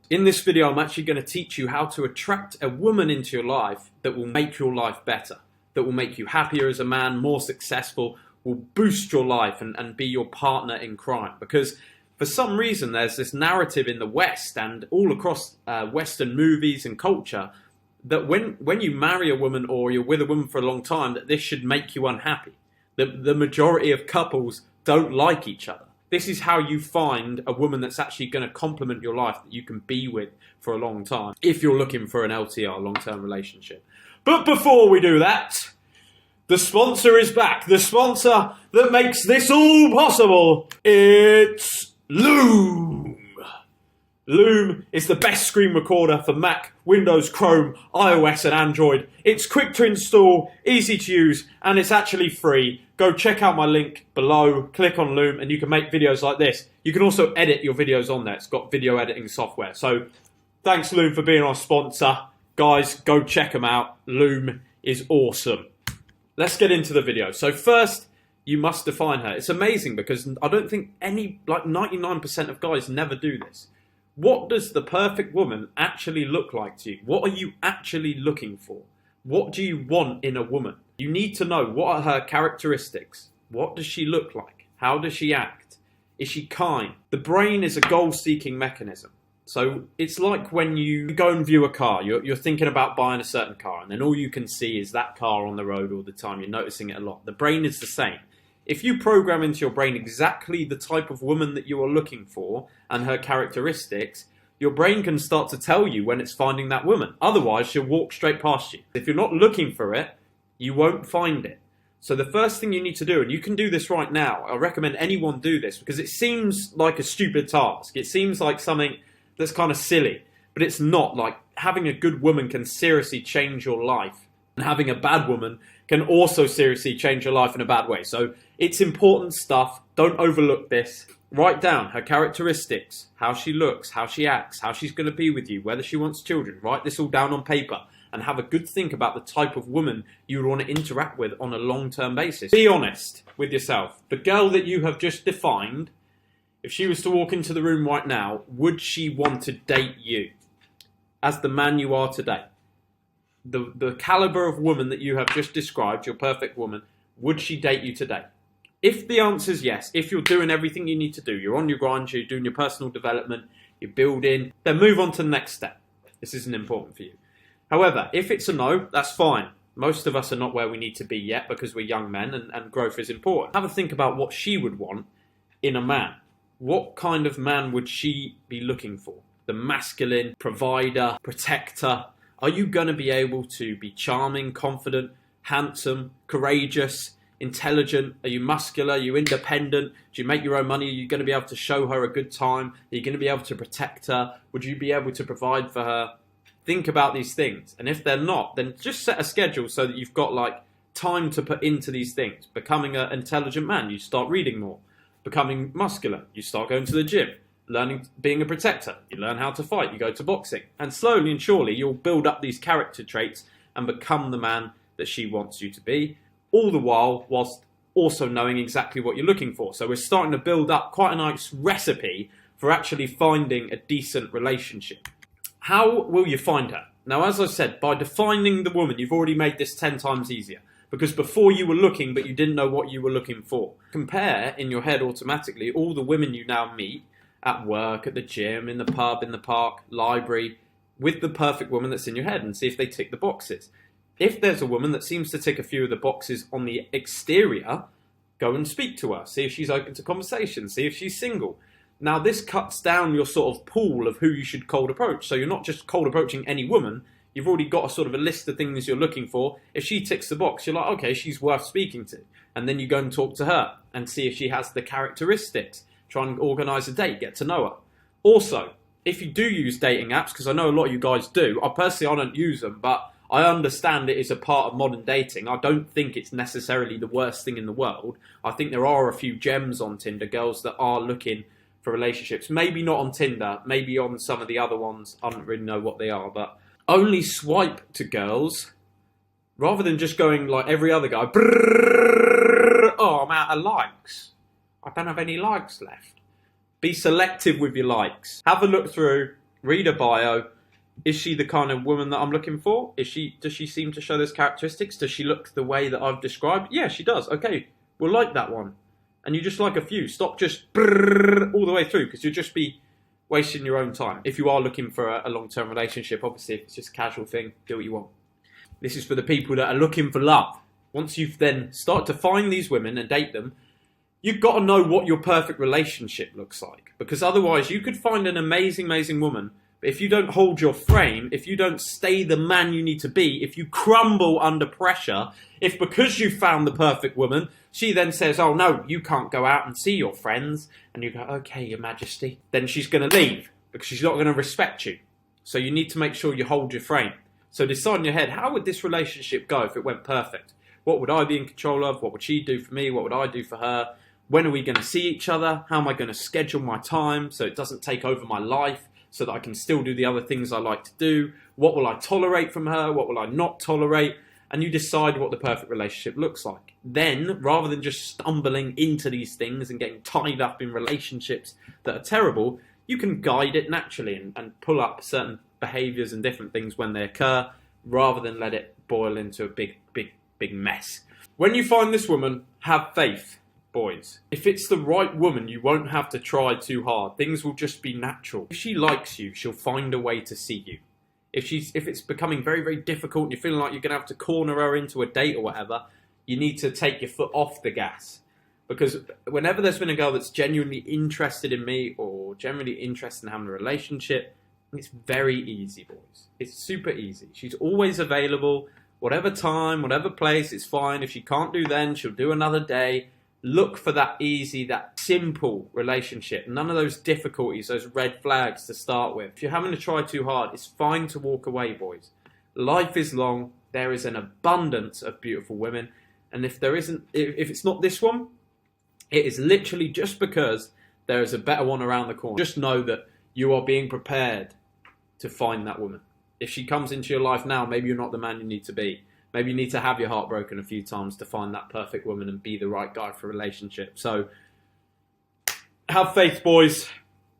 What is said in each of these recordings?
In this video, I'm actually going to teach you how to attract a woman into your life that will make your life better, that will make you happier as a man, more successful, will boost your life and be your partner in crime. Because for some reason, there's this narrative in the West and all across Western movies and culture that when you marry a woman or you're with a woman for a long time, that this should make you unhappy. The majority of couples don't like each other. This is how you find a woman that's actually going to complement your life, that you can be with for a long time, if you're looking for an LTR, long-term relationship. But before we do that, the sponsor is back. The sponsor that makes this all possible. It's Loom. Loom is the best screen recorder for Mac, Windows, Chrome, iOS and Android. It's quick to install, easy to use, and it's actually free. Go check out my link below, click on Loom, and you can make videos like this. You can also edit your videos on there. It's got video editing software. So thanks, Loom, for being our sponsor. Guys, go check them out. Loom is awesome. Let's get into the video. So first, you must define her. It's amazing because I don't think 99% of guys never do this. What does the perfect woman actually look like to you? What are you actually looking for? What do you want in a woman? You need to know, what are her characteristics? What does she look like? How does she act? Is she kind? The brain is a goal-seeking mechanism. So it's like when you go and view a car, you're thinking about buying a certain car, and then all you can see is that car on the road all the time. You're noticing it a lot. The brain is the same. If you program into your brain exactly the type of woman that you are looking for and her characteristics, your brain can start to tell you when it's finding that woman. Otherwise, she'll walk straight past you. If you're not looking for it, you won't find it. So the first thing you need to do, and you can do this right now, I recommend anyone do this because it seems like a stupid task. It seems like something that's kind of silly, but it's not. Like, having a good woman can seriously change your life, and having a bad woman can also seriously change your life in a bad way. So it's important stuff. Don't overlook this. Write down her characteristics, how she looks, how she acts, how she's going to be with you, whether she wants children. Write this all down on paper and have a good think about the type of woman you would want to interact with on a long-term basis. Be honest with yourself. The girl that you have just defined, if she was to walk into the room right now, would she want to date you as the man you are today? The caliber of woman that you have just described, your perfect woman, would she date you today? If the answer is yes, if you're doing everything you need to do, you're on your grind, you're doing your personal development, you're building, then move on to the next step. This isn't important for you. However, if it's a no, that's fine. Most of us are not where we need to be yet because we're young men and growth is important. Have a think about what she would want in a man. What kind of man would she be looking for? The masculine, provider, protector. Are you going to be able to be charming, confident, handsome, courageous, intelligent? Are you muscular? Are you independent? Do you make your own money? Are you going to be able to show her a good time? Are you going to be able to protect her? Would you be able to provide for her? Think about these things. And if they're not, then just set a schedule so that you've got like time to put into these things. Becoming an intelligent man, you start reading more. Becoming muscular, you start going to the gym. Learning, being a protector, you learn how to fight, you go to boxing. And slowly and surely, you'll build up these character traits and become the man that she wants you to be, all the while whilst also knowing exactly what you're looking for. So we're starting to build up quite a nice recipe for actually finding a decent relationship. How will you find her? Now, as I said, by defining the woman, you've already made this 10 times easier. Because before you were looking, but you didn't know what you were looking for. Compare in your head automatically all the women you now meet at work, at the gym, in the pub, in the park, library, with the perfect woman that's in your head and see if they tick the boxes. If there's a woman that seems to tick a few of the boxes on the exterior, go and speak to her. See if she's open to conversation. See if she's single. Now, this cuts down your sort of pool of who you should cold approach. So you're not just cold approaching any woman. You've already got a sort of a list of things you're looking for. If she ticks the box, you're like, okay, she's worth speaking to. And then you go and talk to her and see if she has the characteristics. Try and organise a date, get to know her. Also, if you do use dating apps, because I know a lot of you guys do, I don't use them, but I understand it is a part of modern dating. I don't think it's necessarily the worst thing in the world. I think there are a few gems on Tinder, girls that are looking for relationships. Maybe not on Tinder, maybe on some of the other ones. I don't really know what they are, but only swipe to girls rather than just going like every other guy. Oh, I'm out of likes. I don't have any likes left. Be selective with your likes. Have a look through, read a bio. Is she the kind of woman that I'm looking for? Does she seem to show those characteristics? Does she look the way that I've described? Yeah, she does. Okay, we'll like that one. And you just like a few. Stop just all the way through, because you'll just be wasting your own time. If you are looking for a long-term relationship, obviously if it's just a casual thing, do what you want. This is for the people that are looking for love. Once you've then started to find these women and date them, you've got to know what your perfect relationship looks like. Because otherwise you could find an amazing, amazing woman, but if you don't hold your frame, if you don't stay the man you need to be, if you crumble under pressure, if because you found the perfect woman, she then says, oh no, you can't go out and see your friends, and you go, okay, Your Majesty, then she's going to leave because she's not going to respect you. So you need to make sure you hold your frame. So decide in your head, how would this relationship go if it went perfect? What would I be in control of? What would she do for me? What would I do for her? When are we going to see each other? How am I going to schedule my time so it doesn't take over my life, so that I can still do the other things I like to do? What will I tolerate from her? What will I not tolerate? And you decide what the perfect relationship looks like. Then, rather than just stumbling into these things and getting tied up in relationships that are terrible, you can guide it naturally and pull up certain behaviours and different things when they occur, rather than let it boil into a big mess. When you find this woman, have faith, boys. If it's the right woman, you won't have to try too hard. Things will just be natural. If she likes you, she'll find a way to see you. If it's becoming very, very difficult and you're feeling like you're going to have to corner her into a date or whatever, you need to take your foot off the gas. Because whenever there's been a girl that's genuinely interested in me or genuinely interested in having a relationship, it's very easy, boys. It's super easy. She's always available, whatever time, whatever place, it's fine. If she can't do then, she'll do another day. Look for that easy, that simple relationship. None of those difficulties, those red flags to start with. If you're having to try too hard, it's fine to walk away, boys. Life is long. There is an abundance of beautiful women. And if it's not this one, it is literally just because there is a better one around the corner. Just know that you are being prepared to find that woman. If she comes into your life now, maybe you're not the man you need to be. Maybe you need to have your heart broken a few times to find that perfect woman and be the right guy for a relationship. So, have faith, boys.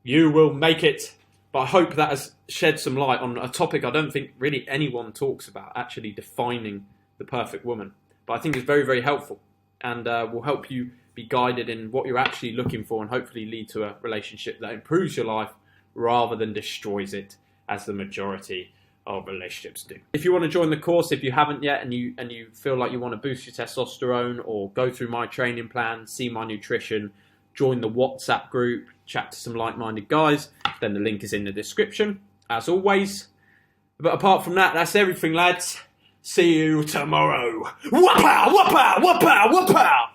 You will make it. But I hope that has shed some light on a topic I don't think really anyone talks about, actually defining the perfect woman. But I think it's very, very helpful and will help you be guided in what you're actually looking for and hopefully lead to a relationship that improves your life rather than destroys it, as the majority of relationships do. If you want to join the course, if you haven't yet, and you feel like you want to boost your testosterone or go through my training plan, see my nutrition, join the WhatsApp group, chat to some like-minded guys, then the link is in the description, as always. But apart from that, that's everything, lads. See you tomorrow. Whoop-pow, whoop-pow, whoop-pow, whoop-pow.